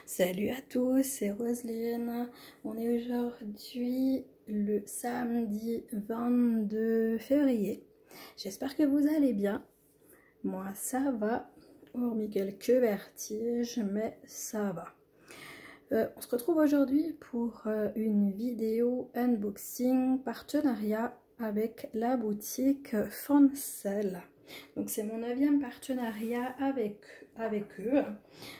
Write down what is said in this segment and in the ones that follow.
Salut à tous, c'est Roselyne. On est aujourd'hui le samedi 22 février. J'espère que vous allez bien. Moi, ça va, hormis quelques vertiges, mais ça va. On se retrouve aujourd'hui pour une vidéo unboxing partenariat avec la boutique Fancel. Donc c'est mon 9e partenariat avec eux.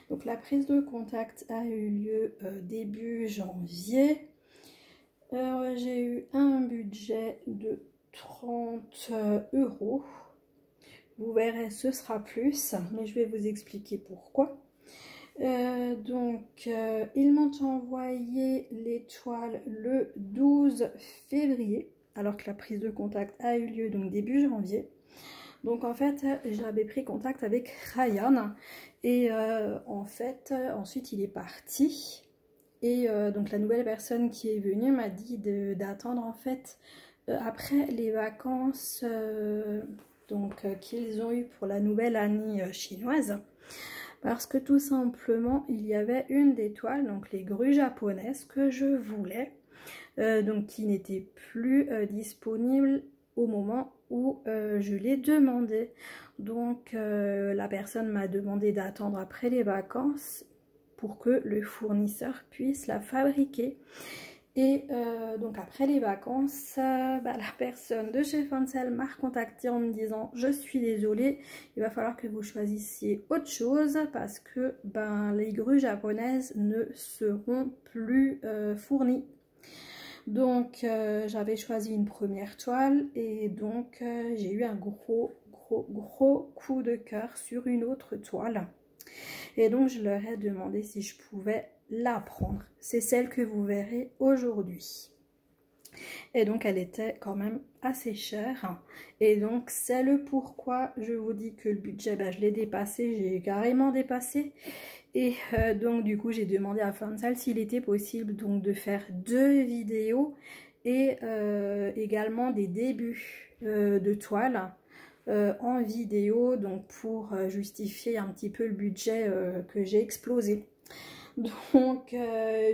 Donc la prise de contact a eu lieu début janvier. J'ai eu un budget de 30 €. Vous verrez, ce sera plus, mais je vais vous expliquer pourquoi. Ils m'ont envoyé l'étoile le 12 février, alors que la prise de contact a eu lieu donc début janvier. Donc en fait, j'avais pris contact avec Ryan et ensuite il est parti. Et donc la nouvelle personne qui est venue m'a dit d'attendre en fait après les vacances qu'ils ont eues pour la nouvelle année chinoise. Parce que tout simplement, il y avait une des toiles, donc les grues japonaises que je voulais, qui n'était plus disponible au moment où je l'ai demandé. Donc la personne m'a demandé d'attendre après les vacances pour que le fournisseur puisse la fabriquer. Et donc après les vacances, la personne de chez Fancel m'a recontacté en me disant: je suis désolée, il va falloir que vous choisissiez autre chose parce que les grues japonaises ne seront plus fournies. Donc j'avais choisi une première toile et donc j'ai eu un gros coup de cœur sur une autre toile. Et donc je leur ai demandé si je pouvais la prendre. C'est celle que vous verrez aujourd'hui. Et donc elle était quand même assez chère. Et donc c'est le pourquoi je vous dis que le budget, je l'ai dépassé, j'ai carrément dépassé. Et donc du coup j'ai demandé à Fancel s'il était possible donc de faire 2 vidéos et également des débuts de toiles en vidéo, donc pour justifier un petit peu le budget que j'ai explosé. Donc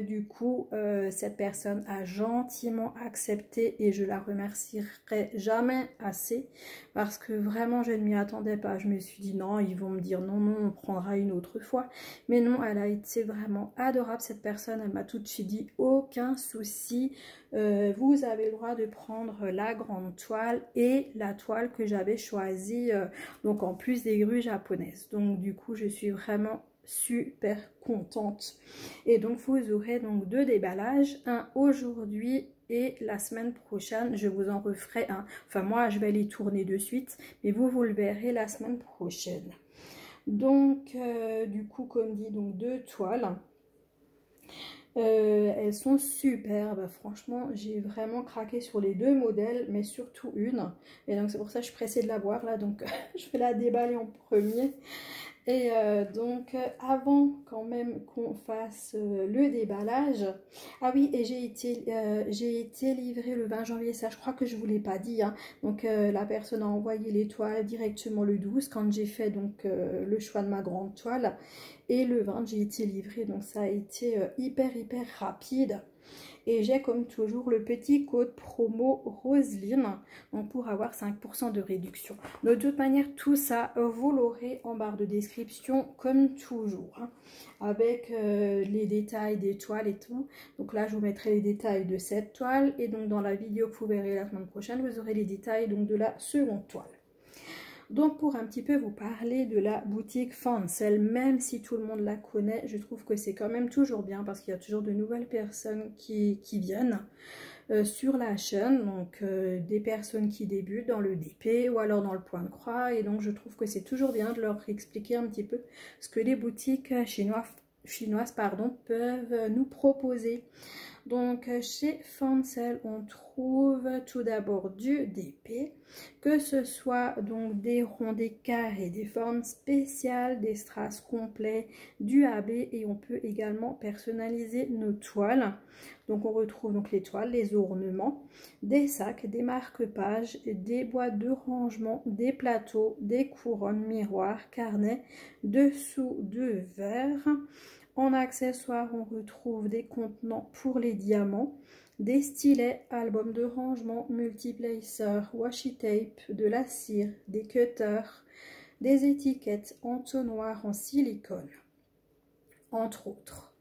du coup cette personne a gentiment accepté et je la remercierai jamais assez parce que vraiment je ne m'y attendais pas. Je me suis dit non, ils vont me dire non, on prendra une autre fois, mais non, elle a été vraiment adorable cette personne. Elle m'a tout de suite dit aucun souci, vous avez le droit de prendre la grande toile et la toile que j'avais choisie, donc en plus des grues japonaises. Donc du coup je suis vraiment super contente. Et donc vous aurez donc 2 déballages, un aujourd'hui et la semaine prochaine je vous en referai un. Enfin moi je vais les tourner de suite, mais vous le verrez la semaine prochaine. Donc du coup comme dit, donc 2 toiles. Elles sont superbes, franchement j'ai vraiment craqué sur les 2 modèles, mais surtout une, et donc c'est pour ça que je suis pressée de la voir là, donc je vais la déballer en premier. Et avant quand même qu'on fasse le déballage, ah oui, et j'ai été livrée le 20 janvier, ça je crois que je vous l'ai pas dit, hein. Donc la personne a envoyé les toiles directement le 12 quand j'ai fait donc le choix de ma grande toile, et le 20 j'ai été livrée, donc ça a été hyper rapide. Et j'ai comme toujours le petit code promo Roselyne pour avoir 5% de réduction. De toute manière, tout ça, vous l'aurez en barre de description comme toujours, hein, avec les détails des toiles et tout. Donc là, je vous mettrai les détails de cette toile, et donc dans la vidéo que vous verrez la semaine prochaine, vous aurez les détails donc de la seconde toile. Donc pour un petit peu vous parler de la boutique Fancel, même si tout le monde la connaît, je trouve que c'est quand même toujours bien parce qu'il y a toujours de nouvelles personnes qui viennent sur la chaîne, donc des personnes qui débutent dans le DP ou alors dans le point de croix, et donc je trouve que c'est toujours bien de leur expliquer un petit peu ce que les boutiques chinoises peuvent nous proposer. Donc chez Fancel on trouve tout d'abord du DP, que ce soit donc des ronds, des carrés, des formes spéciales, des strass complets, du AB, et on peut également personnaliser nos toiles. Donc on retrouve donc les toiles, les ornements, des sacs, des marque-pages, des boîtes de rangement, des plateaux, des couronnes, miroirs, carnets, dessous de verre. En accessoires, on retrouve des contenants pour les diamants, des stylets, albums de rangement, multiplacers, washi tape, de la cire, des cutters, des étiquettes, entonnoirs en silicone, entre autres.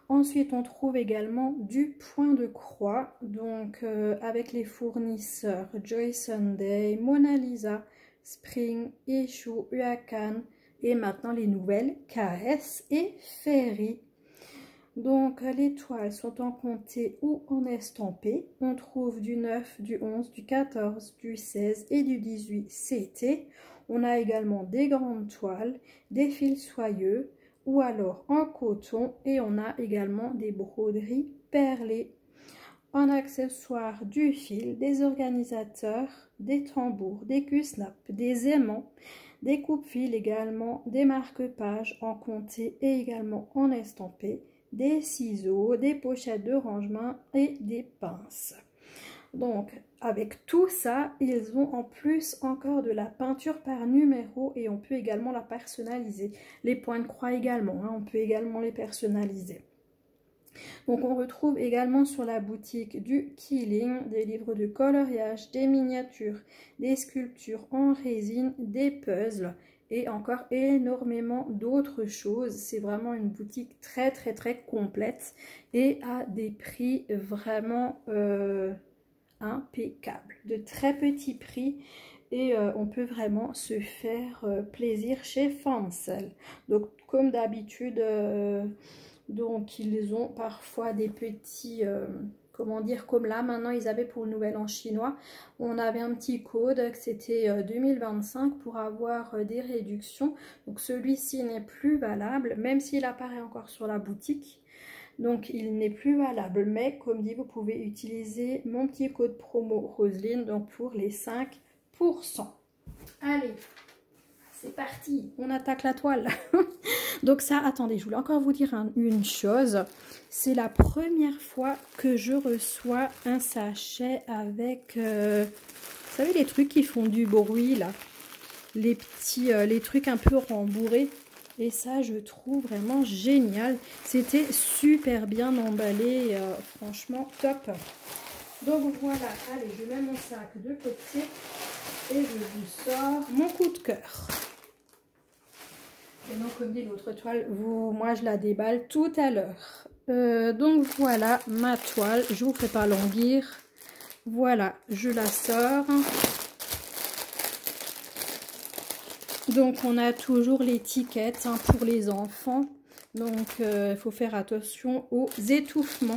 Ensuite, on trouve également du point de croix, donc avec les fournisseurs Joy Sunday, Mona Lisa, Spring, Issue, Uakan et maintenant les nouvelles KS et Ferry. Donc les toiles sont en comté ou en estampé. On trouve du 9, du 11, du 14, du 16 et du 18 CT. On a également des grandes toiles, des fils soyeux ou alors en coton, et on a également des broderies perlées. En accessoires, du fil, des organisateurs, des tambours, des cusnaps, des aimants, des coupe-fils également, des marque-pages en comté et également en estampé, des ciseaux, des pochettes de rangement et des pinces. Donc avec tout ça, ils ont en plus encore de la peinture par numéro et on peut également la personnaliser. Les points de croix également, hein, on peut également les personnaliser. Donc on retrouve également sur la boutique du quilling, des livres de coloriage, des miniatures, des sculptures en résine, des puzzles et encore énormément d'autres choses. C'est vraiment une boutique très complète et à des prix vraiment impeccables, de très petits prix. Et on peut vraiment se faire plaisir chez Fancel. Donc comme d'habitude, donc ils ont parfois des petits, comment dire, comme là maintenant ils avaient pour le nouvel an chinois, on avait un petit code, c'était 2025 pour avoir des réductions. Donc celui-ci n'est plus valable, même s'il apparaît encore sur la boutique. Donc il n'est plus valable, mais comme dit, vous pouvez utiliser mon petit code promo Roseline, donc pour les 5%. Allez, c'est parti, on attaque la toile. Donc ça, attendez, je voulais encore vous dire une chose. C'est la première fois que je reçois un sachet avec, vous savez, les trucs qui font du bruit là. Les petits, les trucs un peu rembourrés. Et ça, je trouve vraiment génial. C'était super bien emballé, franchement top. Donc voilà, allez, je mets mon sac de côté et je vous sors mon coup de cœur. Et donc, comme dit l'autre toile, moi je la déballe tout à l'heure. Donc voilà ma toile, je vous fais pas languir. Voilà, je la sors. Donc on a toujours l'étiquette hein, pour les enfants. Donc il faut faire attention aux étouffements.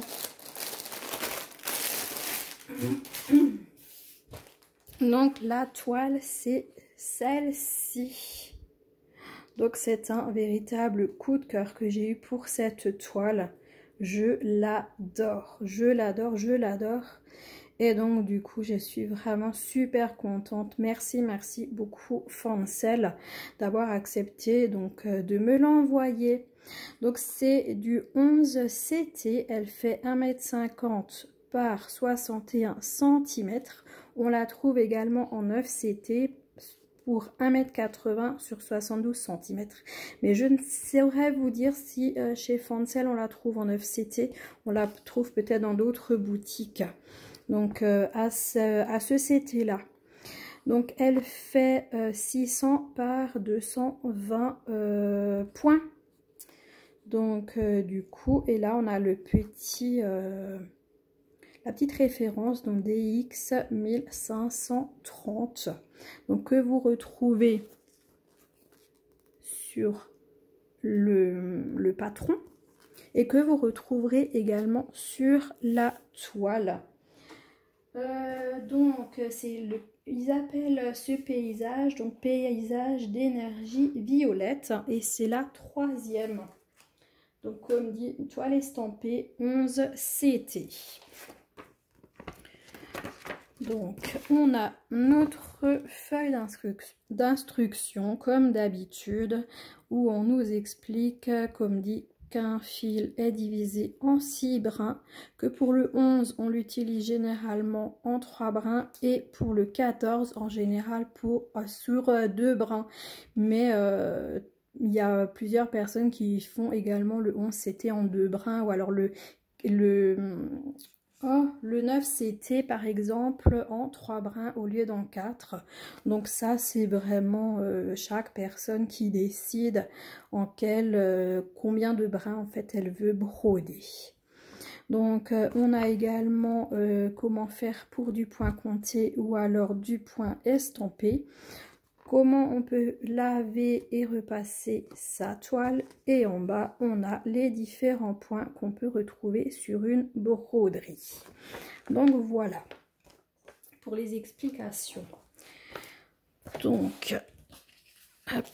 Donc la toile, c'est celle-ci. Donc c'est un véritable coup de cœur que j'ai eu pour cette toile. Je l'adore, je l'adore, je l'adore. Et donc du coup je suis vraiment super contente. Merci beaucoup Fancel d'avoir accepté donc de me l'envoyer. Donc c'est du 11 CT, elle fait 1,50 m par 61 cm. On la trouve également en 9 CT pour 1,80 m sur 72 cm. Mais je ne saurais vous dire si chez Fancel on la trouve en 9 CT. On la trouve peut-être dans d'autres boutiques. Donc à ce CT là. Donc elle fait 600 par 220 points. Donc du coup, et là on a le petit, la petite référence, donc DX 1530. Donc que vous retrouvez sur le patron et que vous retrouverez également sur la toile. Donc ils appellent ce paysage donc paysage d'énergie violette et c'est la 3e. Donc comme dit, une toile estampée 11 CT. Donc on a notre feuille d'instruction comme d'habitude où on nous explique, comme dit, qu'un fil est divisé en 6 brins, que pour le 11 on l'utilise généralement en 3 brins et pour le 14 en général sur 2 brins, mais il y a plusieurs personnes qui font également le 11 CT en 2 brins, ou alors le 9 CT par exemple en 3 brins au lieu d'en 4. Donc ça c'est vraiment chaque personne qui décide en combien de brins en fait elle veut broder. Donc on a également comment faire pour du point compté ou alors du point estampé. Comment on peut laver et repasser sa toile. Et en bas, on a les différents points qu'on peut retrouver sur une broderie. Donc voilà pour les explications. Donc, hop,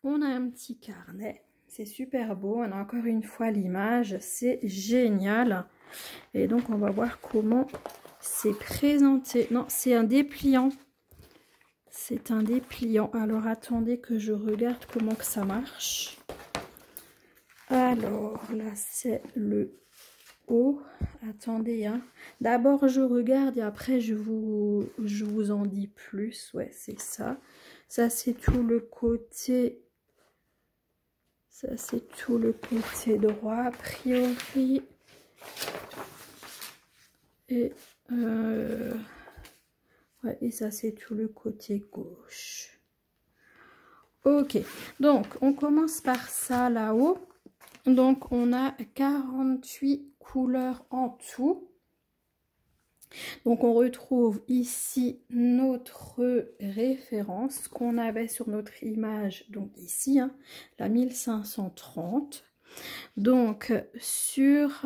on a un petit carnet. C'est super beau. On a encore une fois l'image. C'est génial. Et donc, on va voir comment c'est présenté. Non, c'est un dépliant. C'est un dépliant. Alors, attendez que je regarde comment que ça marche. Alors, là, c'est le haut. Attendez, hein. D'abord, je regarde et après, je vous en dis plus. Ouais, c'est ça. Ça, c'est tout le côté... Ça, c'est tout le côté droit, a priori. Et... ouais, et ça, c'est tout le côté gauche. Ok, donc on commence par ça là-haut. Donc on a 48 couleurs en tout. Donc on retrouve ici notre référence qu'on avait sur notre image, donc ici, hein, la 1530. Donc sur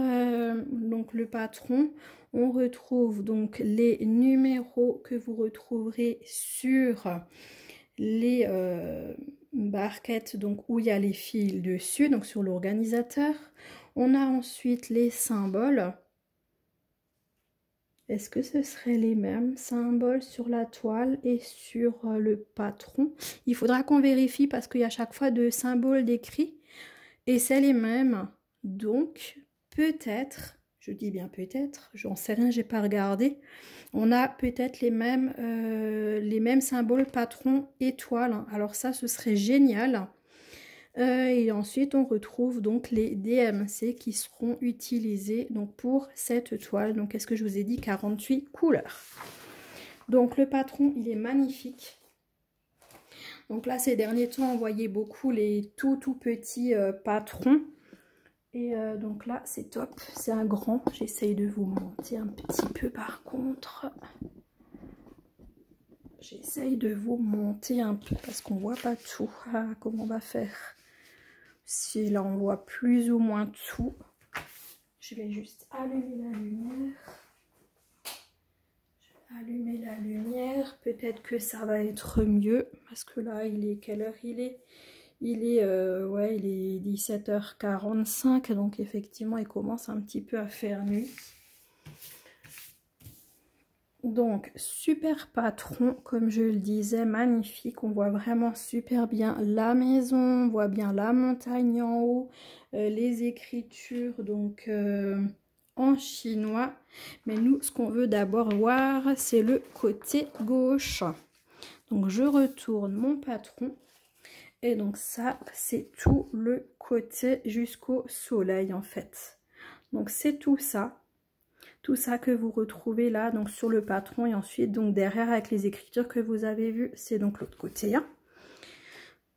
donc le patron, on retrouve donc les numéros que vous retrouverez sur les barquettes donc où il y a les fils dessus, donc sur l'organisateur. On a ensuite les symboles. Est-ce que ce serait les mêmes symboles sur la toile et sur le patron? Il faudra qu'on vérifie parce qu'il y a à chaque fois deux symboles décrits et c'est les mêmes. Donc peut-être, je dis bien peut-être, j'en sais rien, j'ai pas regardé. On a peut-être les mêmes symboles patron étoile. Alors ça, ce serait génial. Et ensuite, on retrouve donc les DMC qui seront utilisés donc pour cette toile. Donc, qu'est-ce que je vous ai dit? 48 couleurs. Donc, le patron, il est magnifique. Donc là, ces derniers temps, on voyait beaucoup les tout petits patrons. Et donc là, c'est top. C'est un grand. J'essaye de vous monter un petit peu par contre. J'essaye de vous monter un peu parce qu'on voit pas tout. Ah, comment on va faire? Si là, on voit plus ou moins tout. Je vais juste allumer la lumière. Je vais allumer la lumière. Peut-être que ça va être mieux. Parce que là, il est... Quelle heure il est? Ouais, il est 17h45. Donc, effectivement, il commence un petit peu à faire nuit. Donc, super patron, comme je le disais, magnifique. On voit vraiment super bien la maison, on voit bien la montagne en haut, les écritures donc en chinois. Mais nous, ce qu'on veut d'abord voir, c'est le côté gauche. Donc, je retourne mon patron. Et donc ça, c'est tout le côté jusqu'au soleil en fait. Donc, c'est tout ça. Tout ça que vous retrouvez là, donc sur le patron, et ensuite donc derrière avec les écritures que vous avez vues, c'est donc l'autre côté. Hein.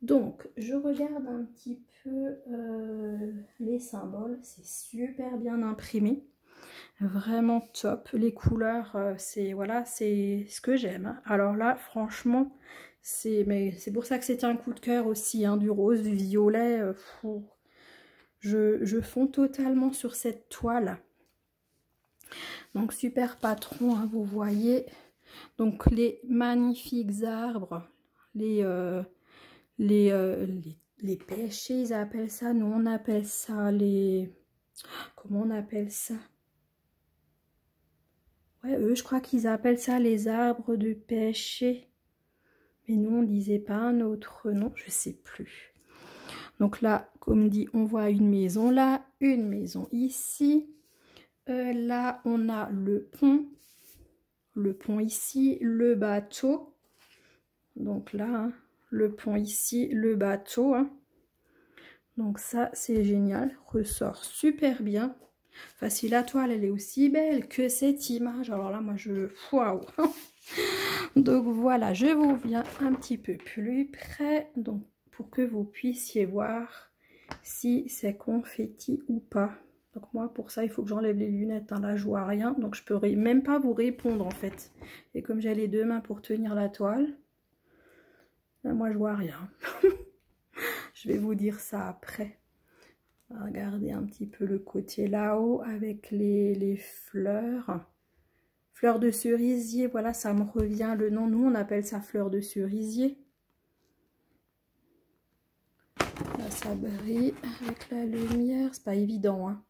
Donc je regarde un petit peu les symboles, c'est super bien imprimé, vraiment top. Les couleurs, c'est voilà, c'est ce que j'aime. Hein. Alors là, franchement, c'est pour ça que c'était un coup de cœur aussi, hein, du rose, du violet. Je fonds totalement sur cette toile. Donc super patron, hein, vous voyez. Donc les magnifiques arbres, les pêchers, ils appellent ça. Nous on appelle ça les... Comment on appelle ça? Ouais, eux je crois qu'ils appellent ça les arbres de pêcher. Mais nous on disait pas un autre nom, je sais plus. Donc là, comme dit, on voit une maison là, une maison ici. Là, on a le pont ici, le bateau. Donc là, hein, le pont ici, le bateau, hein. Donc ça, c'est génial. Ressort super bien. Enfin, si la toile, elle est aussi belle que cette image, alors là, moi, waouh. Donc voilà, je vous viens un petit peu plus près, donc pour que vous puissiez voir si c'est confetti ou pas. Donc moi, pour ça, il faut que j'enlève les lunettes, hein. Là, je vois rien, donc je peux même pas vous répondre, en fait. Et comme j'ai les deux mains pour tenir la toile, là, moi, je vois rien. Je vais vous dire ça après. Regardez un petit peu le côté là-haut avec les fleurs. Fleur de cerisier, voilà, ça me revient le nom. Nous, on appelle ça fleur de cerisier. Là, ça brille avec la lumière. C'est pas évident, hein.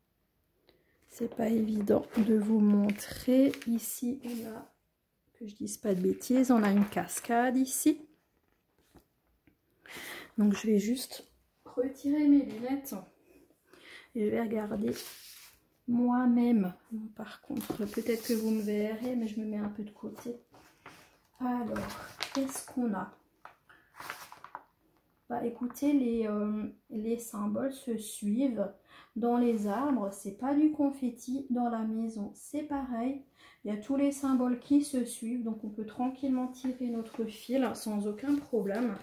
C'est pas évident de vous montrer. Ici, on a, que je dise pas de bêtises, on a une cascade ici. Donc, je vais juste retirer mes lunettes. Et je vais regarder moi-même. Par contre, peut-être que vous me verrez, mais je me mets un peu de côté. Alors, qu'est-ce qu'on a? Bah, écoutez, les symboles se suivent. Dans les arbres, c'est pas du confetti. Dans la maison, c'est pareil. Il y a tous les symboles qui se suivent. Donc, on peut tranquillement tirer notre fil sans aucun problème.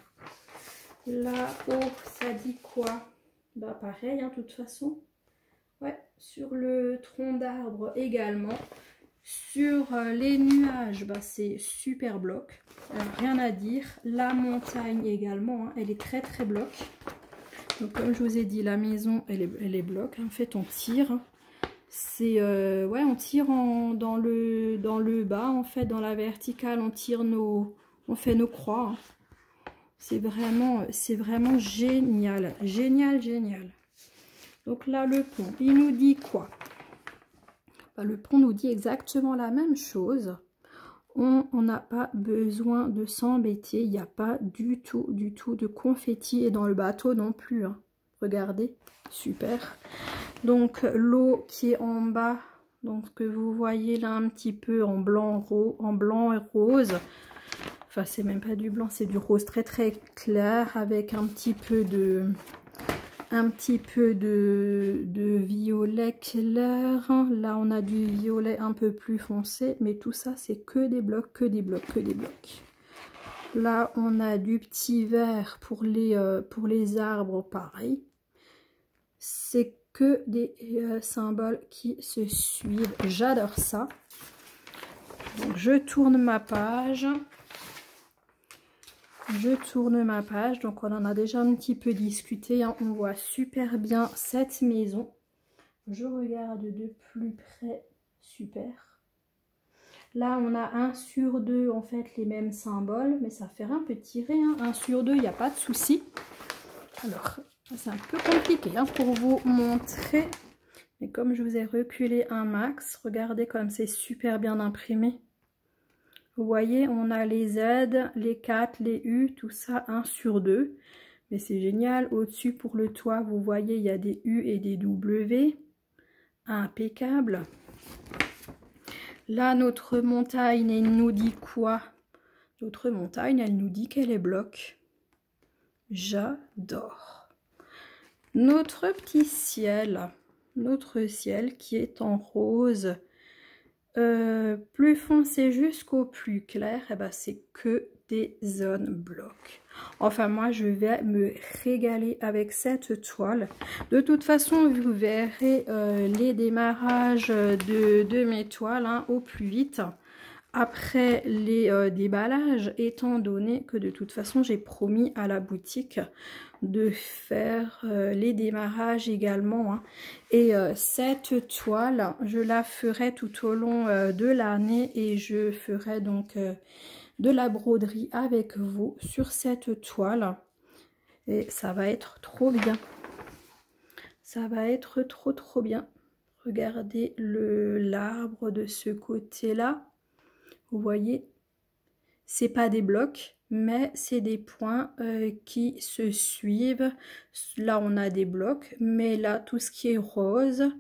Là-haut, ça dit quoi? Bah, pareil, hein, de toute façon. Ouais, sur le tronc d'arbre également. Sur les nuages, bah, c'est super bloc. Rien à dire. La montagne également, hein, elle est très très bloc. Donc comme je vous ai dit, la maison, elle est bloc. En fait, on tire. C'est ouais, on tire dans le bas, en fait, dans la verticale, on tire on fait nos croix. Hein. C'est vraiment génial. Génial, génial. Donc là, le pont, il nous dit quoi? Bah, le pont nous dit exactement la même chose. On n'a pas besoin de s'embêter. Il n'y a pas du tout de confetti. Et dans le bateau non plus. Hein. Regardez, super. Donc l'eau qui est en bas, donc que vous voyez là un petit peu en blanc et rose. Enfin, c'est même pas du blanc, c'est du rose très très clair avec un petit peu de violet clair. Là, on a du violet un peu plus foncé, mais tout ça, c'est que des blocs, que des blocs, que des blocs. Là, on a du petit vert pour les arbres, pareil. C'est que des symboles qui se suivent. J'adore ça. Donc, je tourne ma page. Je tourne ma page, donc on en a déjà un petit peu discuté, hein. On voit super bien cette maison. Je regarde de plus près, super. Là on a 1 sur 2 en fait les mêmes symboles, mais ça fait un peu tirer, hein. 1 sur 2, il n'y a pas de souci. Alors c'est un peu compliqué, hein, pour vous montrer, mais comme je vous ai reculé un max, regardez comme c'est super bien imprimé. Vous voyez, on a les Z, les 4, les U, tout ça 1 sur 2. Mais c'est génial. Au-dessus, pour le toit, vous voyez, il y a des U et des W. Impeccable. Là, notre montagne, elle nous dit quoi? Notre montagne, elle nous dit qu'elle est bloc. J'adore. Notre petit ciel. Notre ciel qui est en rose. Plus foncé jusqu'au plus clair, et ben c'est que des zones blocs. Enfin moi je vais me régaler avec cette toile. De toute façon vous verrez les démarrages de mes toiles, hein, au plus vite après les déballages, étant donné que de toute façon j'ai promis à la boutique de faire les démarrages également, hein. Et cette toile je la ferai tout au long de l'année, et je ferai donc de la broderie avec vous sur cette toile, et ça va être trop bien, ça va être trop bien. Regardez l'arbre de ce côté là, vous voyez, c'est pas des blocs, mais c'est des points qui se suivent. Là, on a des blocs, mais là, tout ce qui est rose,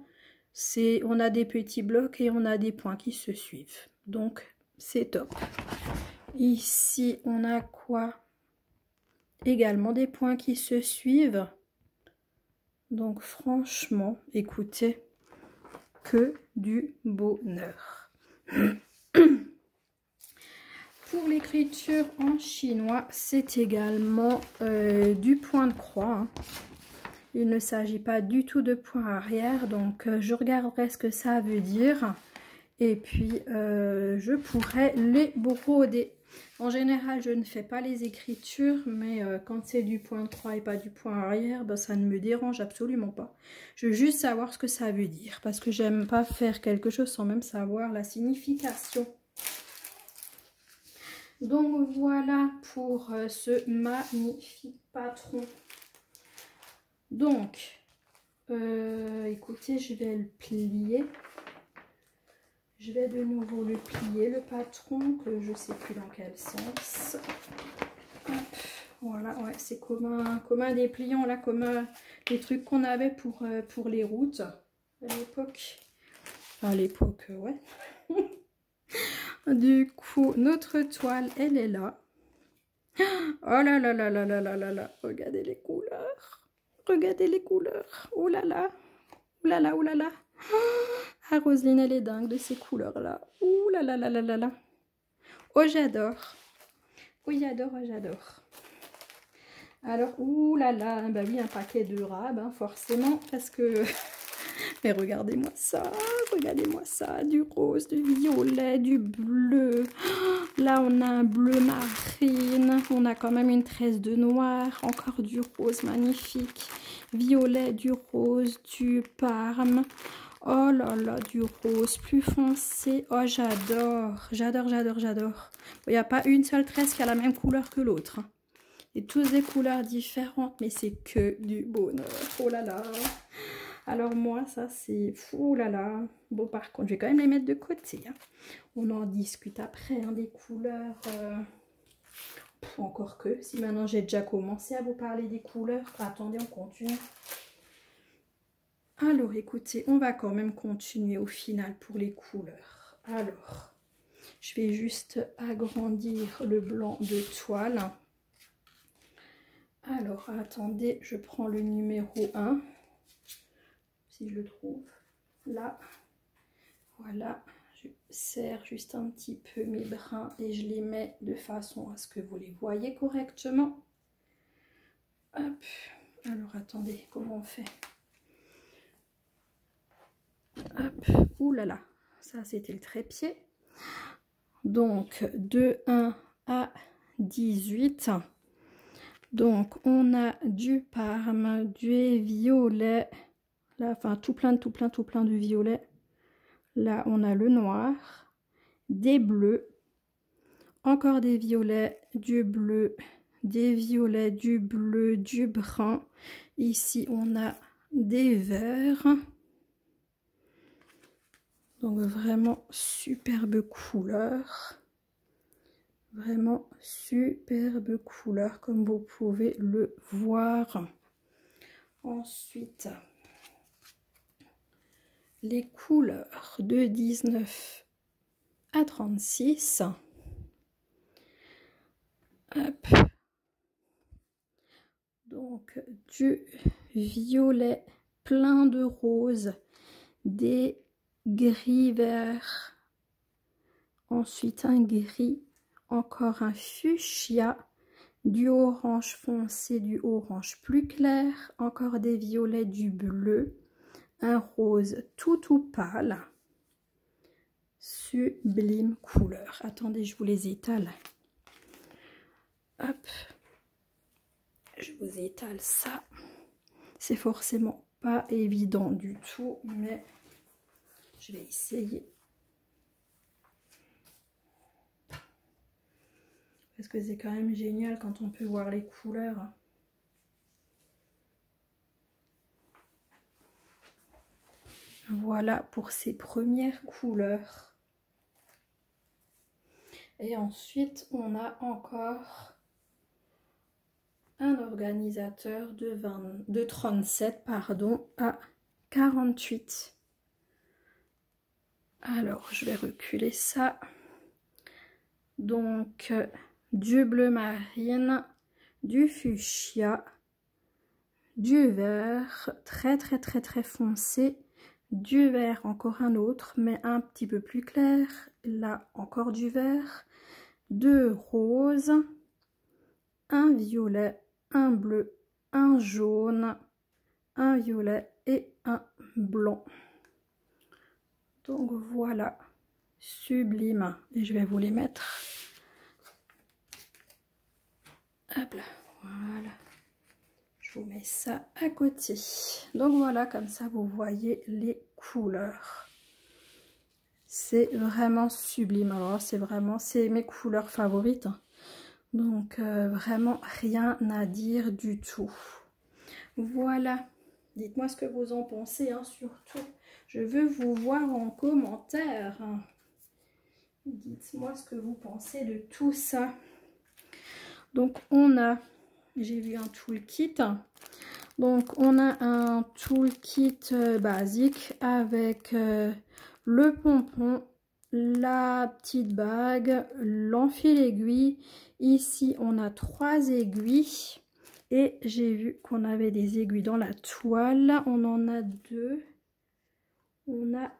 on a des petits blocs et on a des points qui se suivent. Donc, c'est top. Ici, on a quoi? également des points qui se suivent. Donc franchement, écoutez, que du bonheur. Pour l'écriture en chinois, c'est également du point de croix. Hein. Il ne s'agit pas du tout de point arrière, donc je regarderai ce que ça veut dire. Et puis, je pourrais les broder. En général, je ne fais pas les écritures, mais quand c'est du point de croix et pas du point arrière, ben, ça ne me dérange absolument pas. Je veux juste savoir ce que ça veut dire, parce que j'aime pas faire quelque chose sans même savoir la signification. Donc voilà pour ce magnifique patron. Donc, écoutez, je vais le plier. Je vais de nouveau le plier, le patron, que je ne sais plus dans quel sens. Hop, voilà, ouais, c'est comme un dépliant, là, comme les trucs qu'on avait pour les routes à l'époque. À l'époque, ouais. Du coup, notre toile, elle est là. Oh là là là là là là là là. Regardez les couleurs. Regardez les couleurs. Oh là là. Oh là là, oh là là. Ah, Roselyne, elle est dingue de ces couleurs-là. Oh là là là là là là. Oh, j'adore. Oh, j'adore, oh, j'adore. Alors, ouh là là, bah oui, un paquet de rab, hein, forcément, parce que... Mais regardez-moi ça, du rose, du violet, du bleu. Là, on a un bleu marine, on a quand même une tresse de noir, encore du rose magnifique, violet, du rose, du parme. Oh là là, du rose plus foncé. Oh, j'adore, j'adore, j'adore, j'adore. Il n'y a pas une seule tresse qui a la même couleur que l'autre. Et toutes des couleurs différentes, mais c'est que du bonheur. Oh là là. Alors moi, ça c'est... Oh là là. Bon, par contre, je vais quand même les mettre de côté. Hein. On en discute après, hein, des couleurs. Encore que, si maintenant j'ai déjà commencé à vous parler des couleurs. Attendez, on continue. Alors, écoutez, on va quand même continuer au final pour les couleurs. Alors, je vais juste agrandir le blanc de toile. Alors, attendez, je prends le numéro 1, si je le trouve. Là, voilà, je serre juste un petit peu mes brins et je les mets de façon à ce que vous les voyez correctement. Hop, alors attendez, comment on fait? Hop, oulala, ça c'était le trépied. Donc, de 1 à 18. Donc, on a du parme, du violet. Là, enfin, tout plein de violet. Là, on a le noir, des bleus, encore des violets, du bleu, des violets, du bleu, du brun. Ici, on a des verts. Donc, vraiment superbe couleur. Vraiment superbe couleur, comme vous pouvez le voir. Ensuite, les couleurs de 19 à 36. Hop. Donc, du violet plein de rose, des gris verts, ensuite un gris, encore un fuchsia, du orange foncé, du orange plus clair, encore des violets, du bleu, un rose tout pâle. Sublime couleur. Attendez, je vous les étale. Hop. Je vous étale ça. C'est forcément pas évident du tout, mais je vais essayer. Parce que c'est quand même génial quand on peut voir les couleurs. Voilà pour ces premières couleurs. Et ensuite, on a encore un organisateur de 37 pardon, à 48. Alors, je vais reculer ça. Donc, du bleu marine, du fuchsia, du vert très foncé, du vert, encore un autre mais un petit peu plus clair, là encore du vert, deux roses, un violet, un bleu, un jaune, un violet et un blanc. Donc voilà, sublime. Et je vais vous les mettre. Hop là, voilà. Je vous mets ça à côté. Donc voilà, comme ça vous voyez les couleurs. C'est vraiment sublime. Alors c'est mes couleurs favorites. Donc vraiment rien à dire du tout. Voilà. Dites-moi ce que vous en pensez, hein, surtout. Je veux vous voir en commentaire. Dites-moi ce que vous pensez de tout ça. Donc on a, j'ai vu un toolkit. Donc on a un toolkit basique avec le pompon, la petite bague, l'enfil aiguille. Ici on a 3 aiguilles. Et j'ai vu qu'on avait des aiguilles dans la toile. On en a 2. On a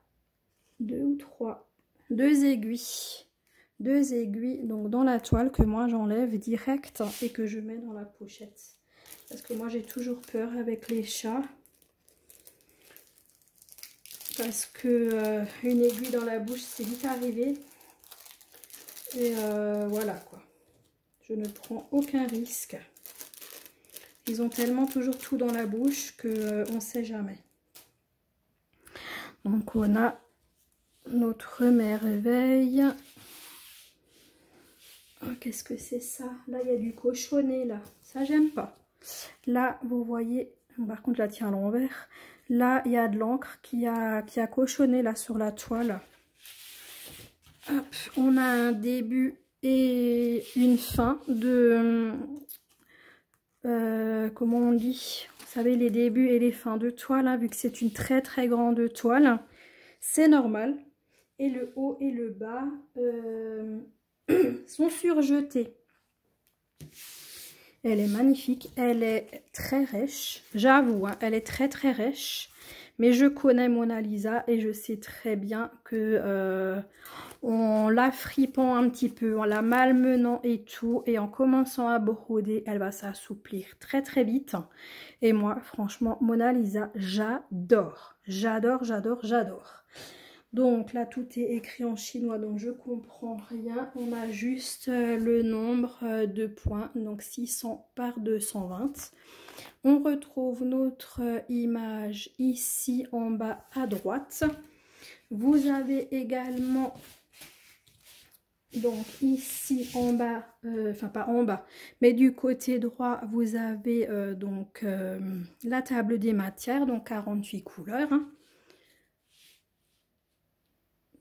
2 ou 3. 2 aiguilles. 2 aiguilles donc dans la toile que moi j'enlève direct et que je mets dans la pochette. Parce que moi j'ai toujours peur avec les chats. Parce que une aiguille dans la bouche c'est vite arrivé. Et voilà quoi. Je ne prends aucun risque. Ils ont tellement toujours tout dans la bouche que on ne sait jamais. Donc on a notre merveille. Oh, qu'est-ce que c'est ça? Là il y a du cochonnet là. Ça j'aime pas. Là vous voyez, par contre je la tiens à l'envers. Là il y a de l'encre qui a cochonné là sur la toile. Hop, on a un début et une fin de... comment on dit, vous savez, les débuts et les fins de toile, hein, vu que c'est une très grande toile, c'est normal. Et le haut et le bas sont surjetés. Elle est magnifique, elle est très rêche, j'avoue, hein, elle est très rêche. Mais je connais Mona Lisa et je sais très bien que en la fripant un petit peu, en la malmenant et tout, et en commençant à broder, elle va s'assouplir très vite. Et moi, franchement, Mona Lisa, j'adore. J'adore. Donc là, tout est écrit en chinois, donc je comprends rien. On a juste le nombre de points, donc 600 par 220. On retrouve notre image ici en bas à droite. Vous avez également, donc ici en bas, enfin pas en bas, mais du côté droit, vous avez donc la table des matières, donc 48 couleurs. Hein.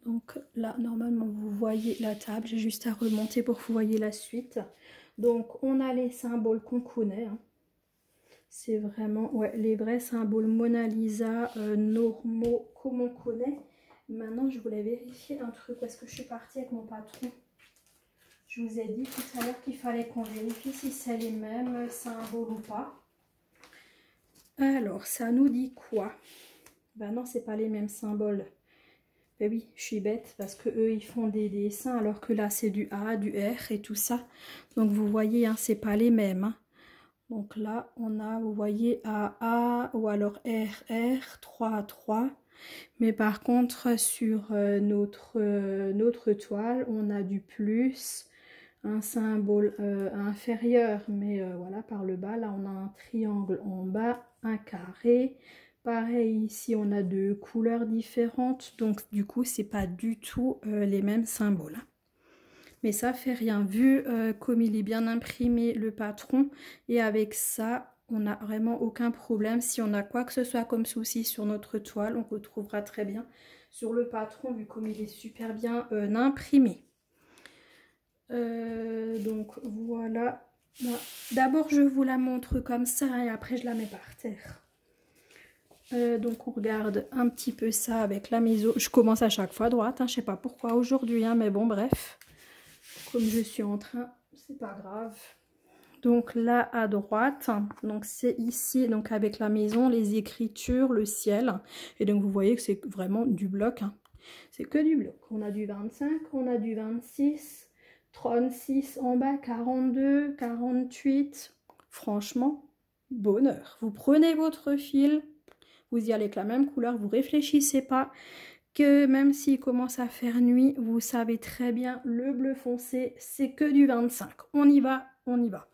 Donc là, normalement, vous voyez la table. J'ai juste à remonter pour que vous voyez la suite. Donc, on a les symboles qu'on connaît. Hein. C'est vraiment les vrais symboles Mona Lisa normaux comme on connaît. Maintenant, je voulais vérifier un truc parce que je suis partie avec mon patron. Je vous ai dit tout à l'heure qu'il fallait qu'on vérifie si c'est les mêmes symboles ou pas. Alors, ça nous dit quoi? Ben non, c'est pas les mêmes symboles. Ben oui, je suis bête parce que eux ils font des dessins alors que là c'est du A, du R et tout ça. Donc vous voyez, hein, c'est pas les mêmes. Hein. Donc là on a, vous voyez, AA ou alors RR, 3 à 3. Mais par contre sur notre toile, on a du plus, un symbole inférieur. Mais voilà, par le bas, là on a un triangle en bas, un carré. Pareil, ici on a 2 couleurs différentes, donc du coup c'est pas du tout les mêmes symboles. Mais ça fait rien, vu comme il est bien imprimé le patron, et avec ça on n'a vraiment aucun problème. Si on a quoi que ce soit comme souci sur notre toile, on retrouvera très bien sur le patron, vu comme il est super bien imprimé. Donc voilà, d'abord je vous la montre comme ça et après je la mets par terre. Donc on regarde un petit peu ça avec la mise au... Je commence à chaque fois à droite, hein, je sais pas pourquoi aujourd'hui, hein, mais bon bref. Comme je suis en train, c'est pas grave. Donc là à droite, donc c'est ici, donc avec la maison, les écritures, le ciel. Et donc vous voyez que c'est vraiment du bloc, hein. C'est que du bloc. On a du 25, on a du 26, 36 en bas, 42, 48. Franchement, bonheur. Vous prenez votre fil, vous y allez avec la même couleur, vous réfléchissez pas. Que même s'il commence à faire nuit, vous savez très bien, le bleu foncé, c'est que du 25. On y va, on y va.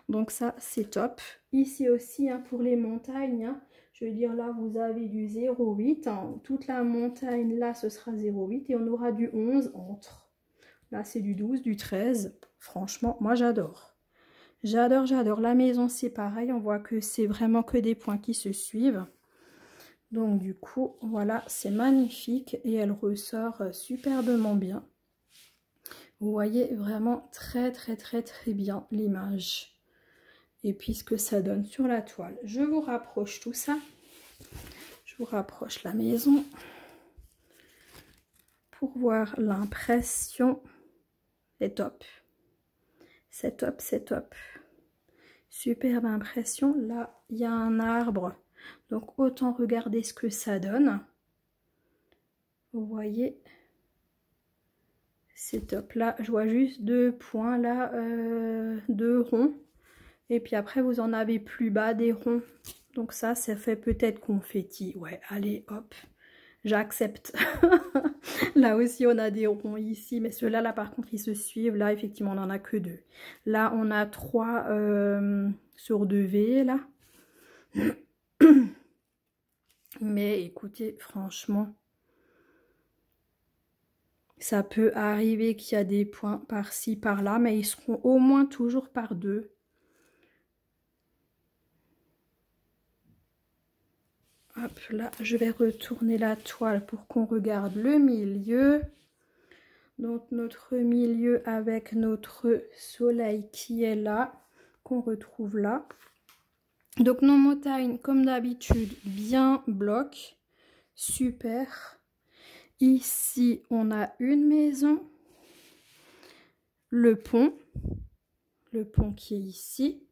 Donc ça, c'est top. Ici aussi, hein, pour les montagnes, hein, je veux dire, là, vous avez du 0,8. Hein. Toute la montagne, là, ce sera 0,8. Et on aura du 11 entre. Là, c'est du 12, du 13. Franchement, moi, j'adore. J'adore, j'adore. La maison, c'est pareil. On voit que c'est vraiment que des points qui se suivent. Donc, du coup, voilà, c'est magnifique. Et elle ressort superbement bien. Vous voyez vraiment très, très, très, très bien l'image. Et puis ce que ça donne sur la toile. Je vous rapproche tout ça. Je vous rapproche la maison pour voir l'impression. C'est top. C'est top, c'est top. Superbe impression. Là, il y a un arbre. Donc autant regarder ce que ça donne. Vous voyez. C'est top. Là, je vois juste 2 points. Là, 2 ronds. Et puis après, vous en avez plus bas des ronds. Donc ça fait peut-être confetti. Ouais, allez, hop, j'accepte. Là aussi, on a des ronds ici. Mais ceux-là, là, par contre, ils se suivent. Là, effectivement, on n'en a que 2. Là, on a 3 sur 2 V, là. Mais écoutez, franchement, ça peut arriver qu'il y a des points par-ci, par-là. Mais ils seront au moins toujours par 2. Hop, là, je vais retourner la toile pour qu'on regarde le milieu. Donc, notre milieu avec notre soleil qui est là, qu'on retrouve là. Donc, nos montagnes, comme d'habitude, bien bloc. Super. Ici, on a une maison. Le pont qui est ici.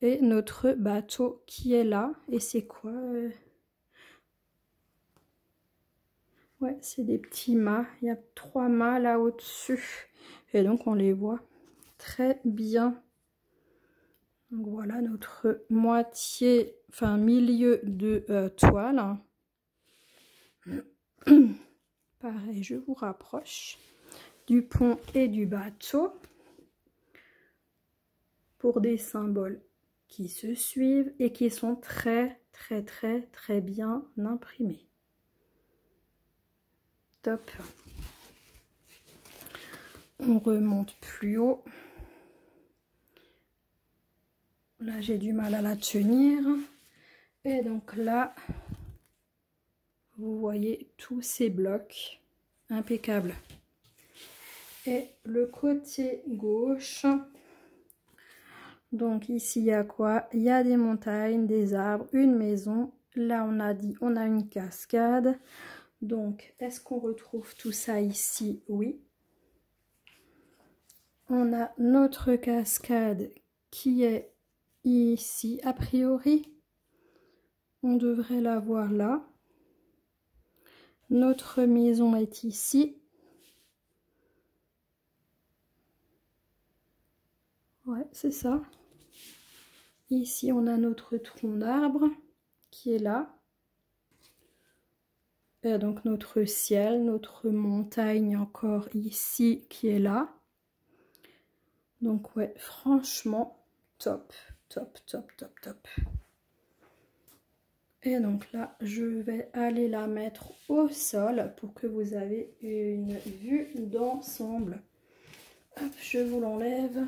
Et notre bateau qui est là. Et c'est quoi Ouais, c'est des petits mâts. Il y a 3 mâts là au-dessus. Et donc, on les voit très bien. Donc, voilà notre moitié, enfin, milieu de toile. Pareil, je vous rapproche du pont et du bateau. Pour des symboles qui se suivent et qui sont très, très, très, très bien imprimés. Top. On remonte plus haut. Là, j'ai du mal à la tenir. Et donc là, vous voyez tous ces blocs. Impeccable. Et le côté gauche. Donc ici, il y a quoi? Il y a des montagnes, des arbres, une maison. Là, on a dit, on a une cascade. Donc, est-ce qu'on retrouve tout ça ici? Oui. On a notre cascade qui est ici. A priori, on devrait la voir là. Notre maison est ici. Ouais, c'est ça. Ici, on a notre tronc d'arbre qui est là. Et donc, notre ciel, notre montagne encore ici qui est là. Donc, ouais, franchement, top, top, top, top, top. Et donc là, je vais aller la mettre au sol pour que vous avez une vue d'ensemble. Hop, je vous l'enlève.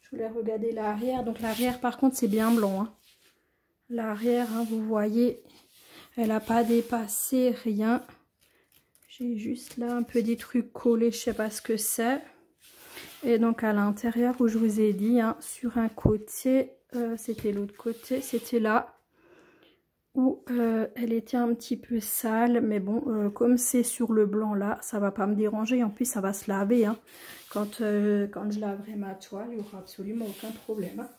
Je voulais regarder l'arrière. Donc l'arrière, par contre, c'est bien blanc. Hein. L'arrière, hein, vous voyez, elle n'a pas dépassé rien. J'ai juste là un peu des trucs collés, je ne sais pas ce que c'est. Et donc à l'intérieur, où je vous ai dit, hein, sur un côté, c'était l'autre côté, c'était là. où elle était un petit peu sale, mais bon, comme c'est sur le blanc là, ça va pas me déranger. En plus, ça va se laver, hein. Quand je laverai ma toile, il n'y aura absolument aucun problème, hein.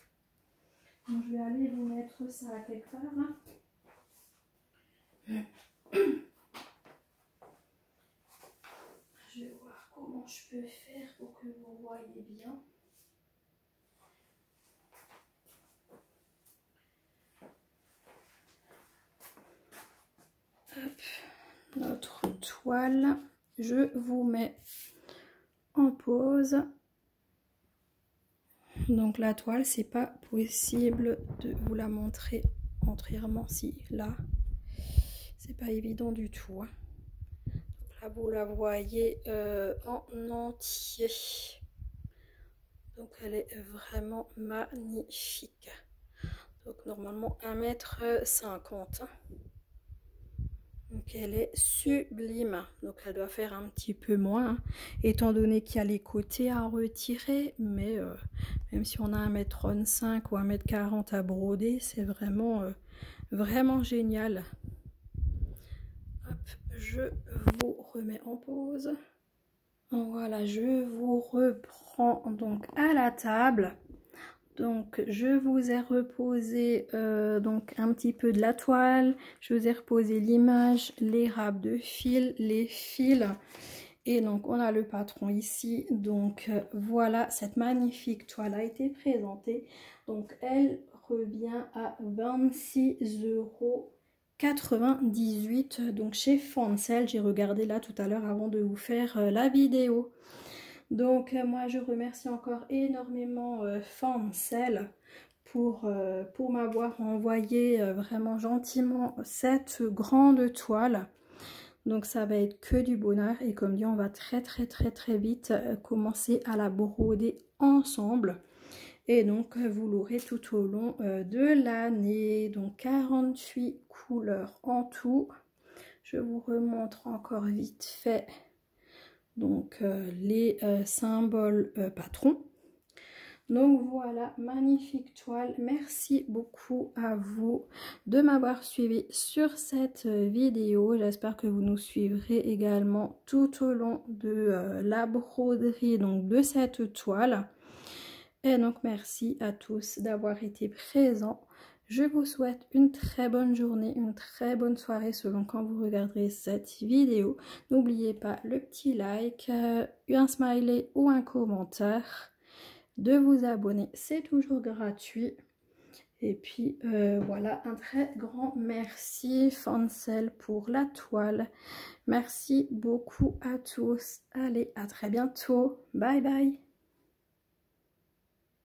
Donc, je vais aller vous mettre ça à quelque part, hein. Je vais voir comment je peux faire pour que vous voyez bien. Hop, notre toile, je vous mets en pause. Donc la toile, c'est pas possible de vous la montrer entièrement. Si là, c'est pas évident du tout, hein. Donc là, vous la voyez en entier. Donc elle est vraiment magnifique. Donc normalement 1,50 m. Donc elle est sublime. Donc elle doit faire un petit peu moins, hein, étant donné qu'il y a les côtés à retirer. Mais même si on a 1,35 m ou 1,40 m à broder, c'est vraiment, vraiment génial. Hop, je vous remets en pause. Voilà, je vous reprends donc à la table. Donc je vous ai reposé donc un petit peu de la toile, je vous ai reposé l'image, les râpes de fil, les fils, et donc on a le patron ici. Donc voilà, cette magnifique toile a été présentée. Donc elle revient à 26,98 € donc chez Fancel. J'ai regardé là tout à l'heure avant de vous faire la vidéo. Donc moi je remercie encore énormément Fancel pour m'avoir envoyé vraiment gentiment cette grande toile. Donc ça va être que du bonheur, et comme dit, on va très vite commencer à la broder ensemble. Et donc vous l'aurez tout au long de l'année. Donc 48 couleurs en tout. Je vous remontre encore vite fait donc les symboles patrons. Donc voilà, magnifique toile. Merci beaucoup à vous de m'avoir suivi sur cette vidéo. J'espère que vous nous suivrez également tout au long de la broderie donc de cette toile. Et donc merci à tous d'avoir été présents. Je vous souhaite une très bonne journée, une très bonne soirée selon quand vous regarderez cette vidéo. N'oubliez pas le petit like, un smiley ou un commentaire, de vous abonner, c'est toujours gratuit. Et puis voilà, un très grand merci Fancel pour la toile. Merci beaucoup à tous. Allez, à très bientôt. Bye bye.